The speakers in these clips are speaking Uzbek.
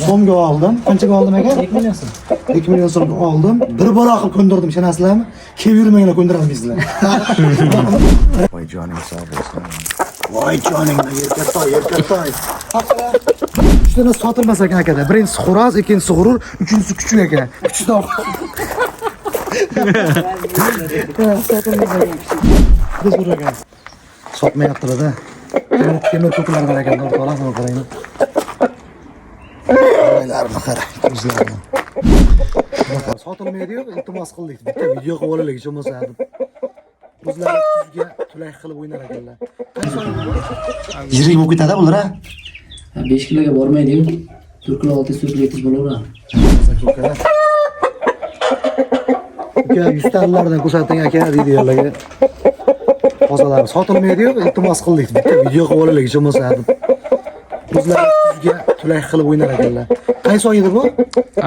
So'mga oldim. Qanchaga oldim aka? 2 million so'm. 2 million so'm oldim. Bir bola qilib ko'ndirdim, ishonasizlarmi? Kelib yurmanglar, ko'ndirolmaysizlar. Voy joning sog' bo'lsin. Voy joning, yerkatoy. Uchta sotilmas ekan akada. Birinchisi xo'roz, ikkinchisi g'urur, uchinchisi kuchuk ekan. Kuchukdan sotilmas ekan. Biz buraga sotmayaptilar-da. Temir ko'klardan ekan, to'g'ri qarang. Oylarni qarang, ko'zlarni. Sotilmaydi-yu, iltimos qildik. Bitta video qilib olaylik, hech bo'lmasa. O'zlari tuzga tulay qilib o'ynar ekanlar. Yirik bo'lib ketadi bular, ha? 5 kiloga bormaydi-yu. 4 kilo 600 700 bo'laveradi. Aka 100 talardan ko'rsating aka videolarga. Qozalar sotilmaydi-yu, iltimos qildik. Bitta video qilib olaylik, hech bo'lmasa. O'zlari tuzga tulay qilib o'ynar ekanlar. Qaysi oy edi bu?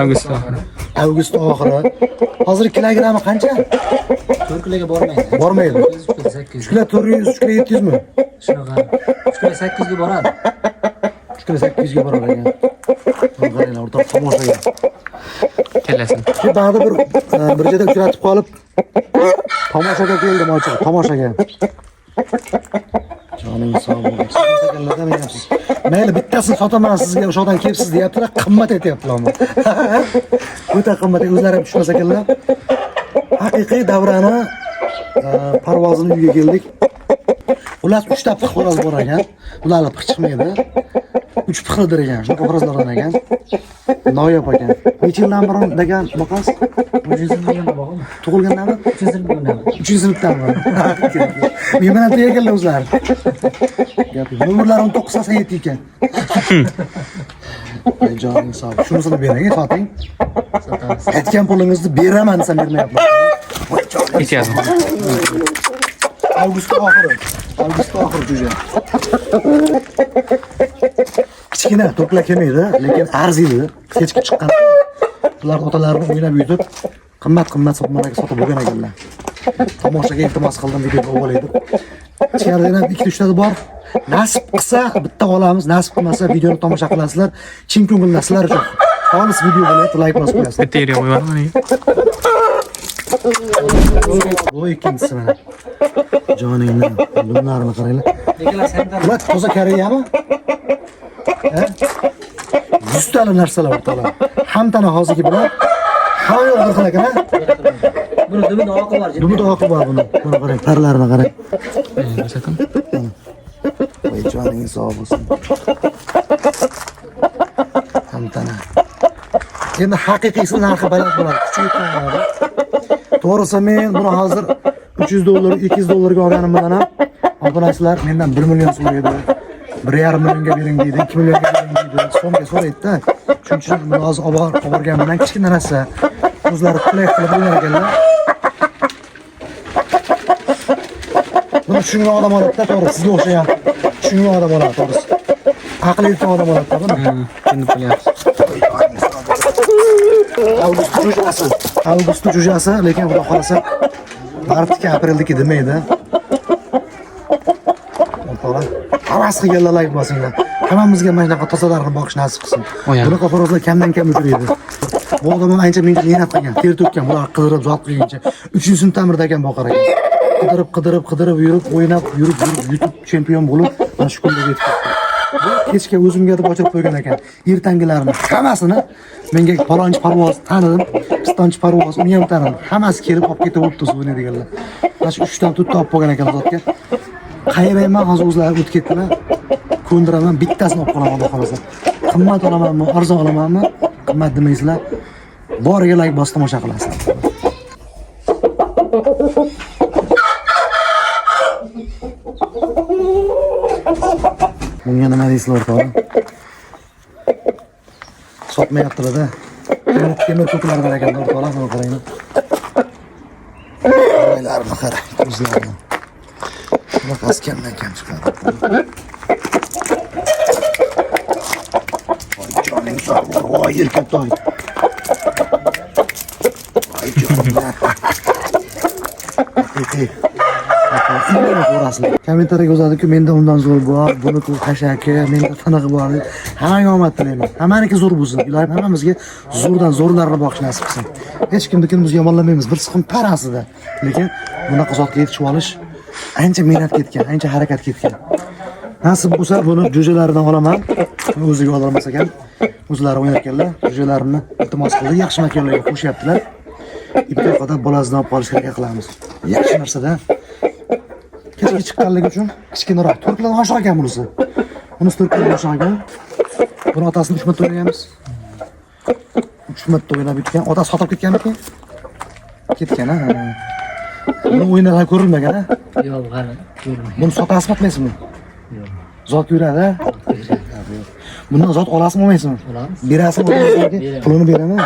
Avgust oxiri. Avgust oxiri. Hozir kilogrammi qancha? 4 kiloga bormaydi. Bormaydi. 800. 3 kilo 400, 3 kilo 700 mi? Shunaqa. 3 kilo 800 ga boradi. 3 kilo 800 ga boradi ekan. Qaranglar, o'rtoq tomoshaga. Kelasin. Shu ba'zi bir joyda uchratib qolib tomoshaga keldim, ochiq, tomoshaga. Joning sog' bo'lsin. Tomoshalardan mensiz. Mayli bittasini sotaman sizga, o'shadan kelibsiz deyaptilar, qimmat aytayaptilarmi? O'ta qimmat, o'zlari ham tushmas ekanlar. Haqiqiy davrani parvozini uyga keldik. Ular 3 ta pix xo'roz bor ekan. Ularga pix chiqmaydi. 3 pixlidir ekan. Shunaqa xo'rozlardan ekan. Noyob ekan. Necha yildan burun degan boqasiz? 300 millionga boqdim. Tug'ilgandanmi? 300 millionga. 3 sinfdanmi? Men bilan tegaganlar o'zlari. Nomerlari 19 87 ekan. Ey joning sog'. Shunisini bering, soting. Sotamiz. Aytgan pulingizni beraman desam bermayapman. Voy joning. Ichadi. Avgust oxiri jo'ja. Kichkina to'plar kelmaydi, lekin arziydi. Kechga chiqqan. Ular otalarini o'ynab yutib, qimmat sotmalarga sotib bo'lgan ekanlar. Tomoshaga iltimos qildim video o'g'il deb. Ichkarida ham 2-3 ta bor. Nasib qilsa bitta olamiz, nasib qilmasa videoni tomosha qilasizlar. Chin ko'ngildan sizlar uchun xolis video bo'ladi, like bosib qo'yasizlar. Bitta yer qo'yganman. Bu ikkinchisi mana. Joningni, bunlarni qaranglar. Lekinlar hamda Ular toza kariyami? Ha? 100 tali narsalar o'rtalar. Hamtani hozirgi bilan hamma yo'q bir xil ekan, ha? buni dumida oqi bor. Dumida oqi bor buni. Buni qarang, parlarini qarang. Ko'rsatim. Voy joning sog' bo'lsin. Hamtani. Endi haqiqiysi narxi baland bo'ladi. Kuchaytiradi. To'g'risi men buni hozir 300 dollar, 200 dollarga olganim bilan ham obunachilar mendan 1 million so'raydi. 1,5 millionga bering deydi, 2 millionga bering deydi. So'mga so'raydi-da. Shuning uchun buni hozir olib borgan bilan kichkina narsa o'zlari qulay qilib o'ynar ekanlar. Buni tushungan odam oladi-da, to'g'ri, sizga o'xshagan. Tushungan odam oladi, to'g'risi. Aqli yetgan odam oladi-da buni. Endi qilyapsiz. Avgust jo'jasi, lekin xudo xolasa martga, apreldagi demaydi. To'g'ri. Havas qilganlar like bosinglar. Hammamizga mana shunaqa tozalarni boqish nasib qilsin. Bunaqa xo'rozlar kamdan kam uchraydi. Bu odam ham ancha menga mehnat qilgan, ter to'kkan, bular qidirib, zot qilguncha 3-sinf ta'mirda ekan boqar ekan. Qidirib yurib, o'ynab, yurib, YouTube chempion bo'lib, mana shu kunga yetib keldi. Kechga o'zimga deb ochib qo'ygan ekan. Ertangilarni hammasini menga palonchi parvoz tanidim, pistonchi parvoz uni ham tanidim. Hammasi kelib olib ketib o'tdi suvni deganlar. Mana shu 3 dan to'rtta olib qo'ygan ekan zotga. Qayrayman, hozir o'zlari o'tib ketdilar. Ko'ndiraman, bittasini olib qolaman, xohlasa. Qimmat olamanmi, arzon olamanmi? Qimmat demaysizlar. Boriga like bosib tomosha qilasizlar. Bunga nima deysizlar, to'g'ri? Sotmayaptilar-da. Temir ko'klardan ekan, o'rtoqlar, mana qaranglar. Oylarni qarang, ko'zlarni. Bunaqasi kamdan kam chiqadi. Voy joning sog', voy erkatoy. Voy joning. Haqiqiy. Haqiqiy bilasizlar. Kommentariyga yozadi-ku, menda undan zo'r bor, buniki hashaki, menda tanig'i bor. Hammaga omad tilayman. Hammaniki zo'r bo'lsin. Ilohim hammamizga zo'rdan zo'rlarini boqish nasib qilsin. Hech kimnikini biz yomonlamaymiz. Bir siqim parasida. Lekin bunaqa zotga yetishib olish ancha mehnat ketgan, ancha harakat ketgan. Nasib bo'lsa buni jo'jalaridan olaman. O'ziga ololmas ekan. O'zlari o'ynayotganlar. Jo'jalarini iltimos qildi, yaxshi makonlarga qo'shyaptilar. Ipga qadar bolasidan olib qolishga harakat qilamiz. Yaxshi narsada. Kechga chiqqanligi uchun kichkinaroq. Turklar oshiq ekan bunisi. Bunisi turklar oshiq ekan. Buni otasini 3 marta o'ynaymiz. 3 marta o'ynab bitgan. Otasi sotib ketganmi? Ketgan, ha. Buni o'yinlar ko'rilmagan, ha. Yo'q, hali ko'rmayman. Buni sotasizmi, aytmaysizmi? Yo'q. Zot yuradi, ha. Bundan zot olasizmi, olmaysizmi? Olamiz. Berasizmi, o'zingizga? Pulini beraman.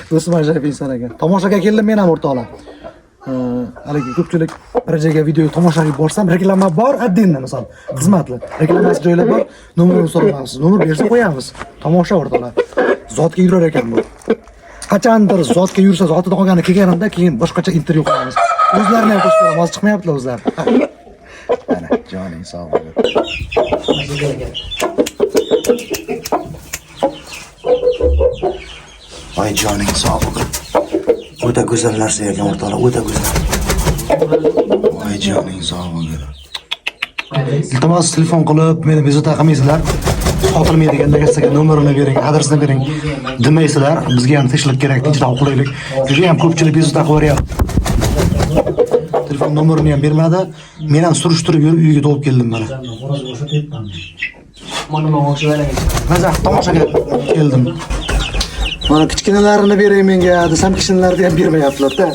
Do'stim ajoyib inson ekan. Tomoshaga keldim men ham o'rtoqlar. Haligi ko'pchilik bir joyga video tomoshaga borsam, reklama bor, addinda misol, xizmatli. Reklamasi joylar bor, nomerini so'ramaymiz. Nomer bersa qo'yamiz. Tomosha o'rtoqlar. Zotga yurar ekan bu. Qachondir zotga yursa, zotida qolgani kelganimda keyin boshqacha intervyu qilamiz. O'zlarini ham qo'shib qo'yamiz, chiqmayaptilar o'zlari. Mana joning sog' bo'lsin. Voy joning sog' bo'lsin. O'ta go'zal narsa ekan o'rtoqlar, o'ta go'zal. Voy joning sog' bo'lsin. Iltimos telefon qilib, meni bezovta qilmaysizlar. Sotilmaydigan narsaga nomerini bering, adresini bering demaysizlar. Bizga ham tinchlik kerak, tinchlik qilaylik. Juda ham ko'pchilik bezovta qilib beryapti. Telefon nomerini ham bermadi. Men ham surishtirib yurib uyga olib keldim mana. Mazah tomoshaga keldim. Mana kichkinalarini bering menga, desam kichkinalarni ham bermayaptilar-da.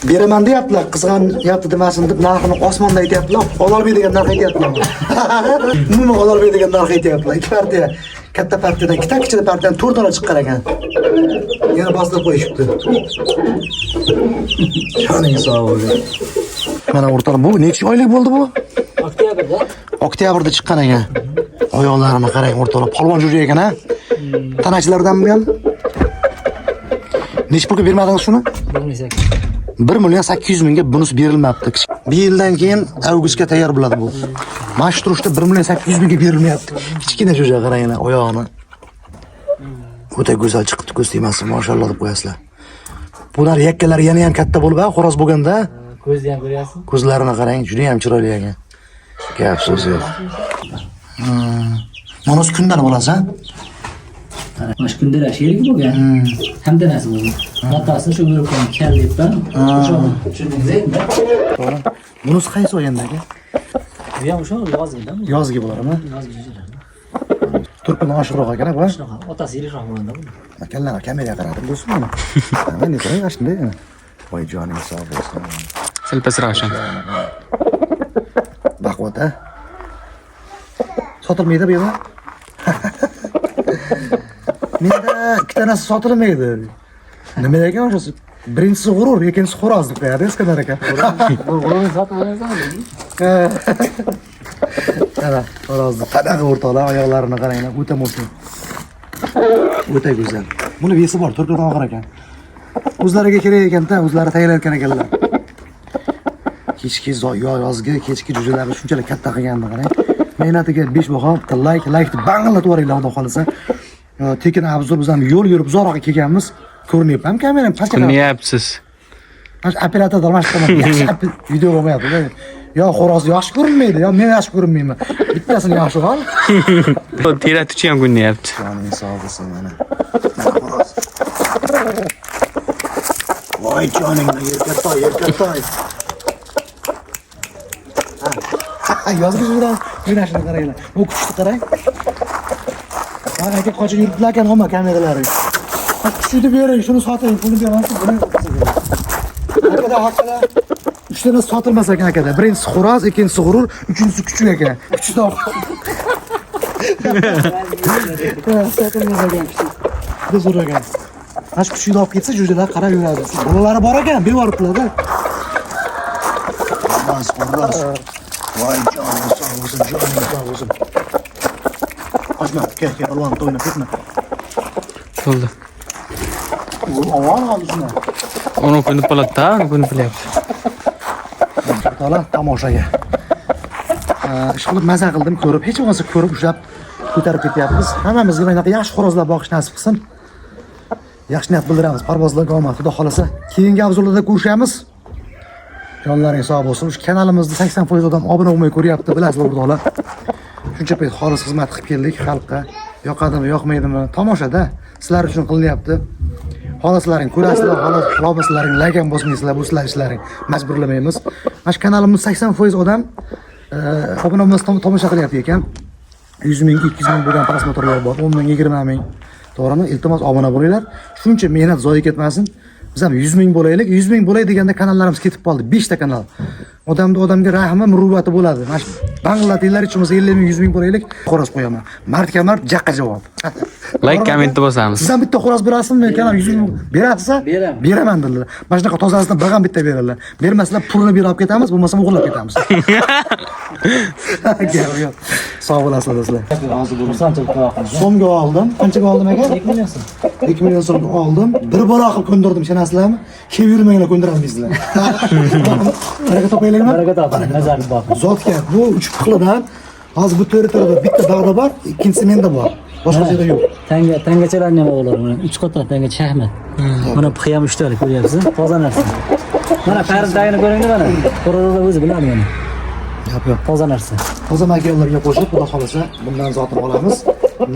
Beraman deyaptilar, qizg'anyapti demasin deb narxini osmonda aytyaptilar. Ololmaydigan narx aytyaptilar. Umuman ololmaydigan narx aytyaptilar. Ikki partiya, katta partiyadan, ikkita kichkina partiyadan 4 dona chiqqan ekan. Yana bostirib qo'yishibdi. Joning sog' bo'lsin. Mana o'rtoqlar, bu necha oylik bo'ldi bu? Oktyabrda. Oktyabrda chiqqan ekan. Oyoqlarini qarang o'rtoqlar, polvon jo'ja ekan, ha? Tanachilardanmi bu ham? Necha pulga bermadingiz shuni? 1.800.000 mingga bunisi berilmabdi. Bir yildan keyin avgustga tayyor bo'ladi bu. Mana shu turishda 1.800.000 mingga berilmayapti. Kichkina jo'ja qaranglar oyog'ini. O'ta go'zal chiqibdi, ko'z tegmasin, mashalloh deb qo'yasizlar. Bular yakkalari yana ham katta bo'lib, xo'roz bo'lganda Ko'zni ham ko'ryapsiz? ko'zlarini qarang, juda ham chiroyli ekan. Gap so'z yo'q. Mana shu kundan bo'lasiz, ha? Mana shu kunda sherik bo'lgan. Hamda narsa bo'lgan. Otasi shu yo'qdan kelibdan. Tushundingizmi? Bunisi qaysi o'yinda aka? Bu ham o'sha yozgidan. Yozgi bo'ladimi? Yozgidan. Turkdan oshiqroq ekan, bu. Otasi yirikroq bo'lganda bu. Makallar kameraga qaradim do'stim mana. Mana qarang ashunday. Voy joning sog' bo'lsin. Silpasroq shan. Baquvvat, ha? Sotilmaydi bu yerda. Menda ikkita narsa sotilmaydi. Nima ekan o'shasi? Birinchisi g'urur, ikkinchisi xo'roz deb qo'yadi, Iskandar aka. G'ururni sotib olasizmi? Ana, xo'roz. Qanaqa o'rtoqlar, oyoqlarini qaranglar, o'ta mo'shin. O'ta go'zal. Buni vesi bor, Turkiyada og'ir ekan. O'zlariga kerak ekan-da, o'zlari tayyorlayotgan ekanlar. Kechki yozgi, kechki jo'jalarni shunchalik katta qilganini qarang. Mehnatiga 5 baho, like deb banglatib yuboringlar, xudo xolisa. Tekin obzor biz ham yo'l yurib uzoqroqqa kelganmiz. Ko'rinyapti ham kameram pastga. Ko'ryapsiz. Mana operator almashtirib, yaxshi video bo'lmayapti. Yo xo'roz yaxshi ko'rinmaydi, yo men yaxshi ko'rinmayman. Bittasini yaxshi qol. Teratuchi ham ko'rinyapti. Joning sog' bo'lsin mana. Voy joningni yerkatoy. Yozgi bilan o'ynashini qaranglar. Bu kuchni qarang. Mana aka qochib yuribdilar ekan hamma kameralari. Kuchni bering, shuni soting, pulni berasiz, buni haqida 3 ta sotilmas ekan akada. Birinchisi xo'roz, ikkinchisi g'urur, uchinchisi kuchuk ekan. Kuchni olib. Sotilmas ekan kuchni. Biz o'ragan. Mana shu kuchni olib ketsa, jo'jalar qarab yuradi. Bolalari bor ekan, berib-boribdilar-da. Xo'roz. Voy jonim sog' bo'lsin. Ochma, kel, polvon to'yna ketma. Bo'ldi. U ovoz oldi shuni. Uni ko'nib qoladi-da, ko'nib qolyapti. taolo tomoshaga. Ish qilib maza qildim, ko'rib, hech bo'lmasa ko'rib ushlab ko'tarib ketyapmiz. Hammamizga mana bunaqa yaxshi xo'rozlar boqish nasib qilsin. Yaxshi niyat bildiramiz. Parvozlarga omad, Xudo xolasa. Keyingi avzolarda ko'rishamiz. Jonlaring sog' bo'lsin. Shu kanalimizda 80% odam obuna bo'lmay ko'ryapti, bilasizlar o'rtoqlar. Shuncha payt xolis xizmat qilib keldik xalqqa. Yoqadimi, yoqmaydimi? Tomoshada sizlar uchun qilinyapti. Xolislaring ko'rasizlar, xolos yo'qmasalaring like ham bosmaysizlar, bu sizlar ishlaring. Majburlamaymiz. Mana shu kanalimiz 80% odam obuna bo'lmasdan tomosha qilyapti ekan. 100 ming, 200 ming bo'lgan prosmotrlar bor, 10 ming, 20 ming. To'g'rimi? Iltimos obuna bo'linglar. Shuncha mehnat zoyi ketmasin. Biz ham 100 ming bo'laylik. 100 ming bo'lay deganda kanallarimiz ketib qoldi. 5 ta kanal. Odamga rahmi, muruvvati bo'ladi. Mana shu bangladeşlar uchun 50 ming, 100 ming bo'laylik. Xo'roz qo'yaman. Martga mart jaqqa javob. Like, kommentni bosamiz. Siz ham bitta xo'roz berasizmi? Kanal 100 ming berasiz? Beraman dedilar. Mana shunaqa tozasidan bag'am bitta beradilar. Bermaslar pulni berib olib ketamiz, bo'lmasa o'g'irlab ketamiz. Yo'q. Sog' bo'lasizlar do'stlar. Hozir bu qanchalik qilamiz? So'mga oldim. Qanchaga oldim aka? 2 million so'm. 2 million so'mga oldim. Bir bola qilib ko'ndirdim, ishonasizlarmi? Kelib yurmanglar ko'ndiramiz bizlar. Baraka topaylikmi? Baraka toping, nazaringiz boqing. Zotga bu 3 qiqlidan hozir bu territoriyada bitta dog'da bor, ikkinchisi menda bor. Boshqa joyda yo'q. Tangachalarni ham o'g'irlar mana 3 qator tangacha shaxmat. Mana pixi ham 3 talik ko'ryapsiz, toza narsa. Mana qarim tagini ko'ringlar mana. Qo'rozlar o'zi biladi mana. Yo'q. Toza narsa. Toza materiallarga qo'shib, xudo xolasa, bundan zotini olamiz.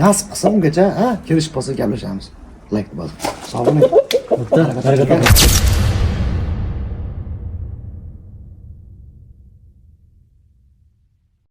Nasib qilsa ungacha, kelishib qolsa gaplashamiz. Like bosing. Sog' bo'ling. Baraka toping.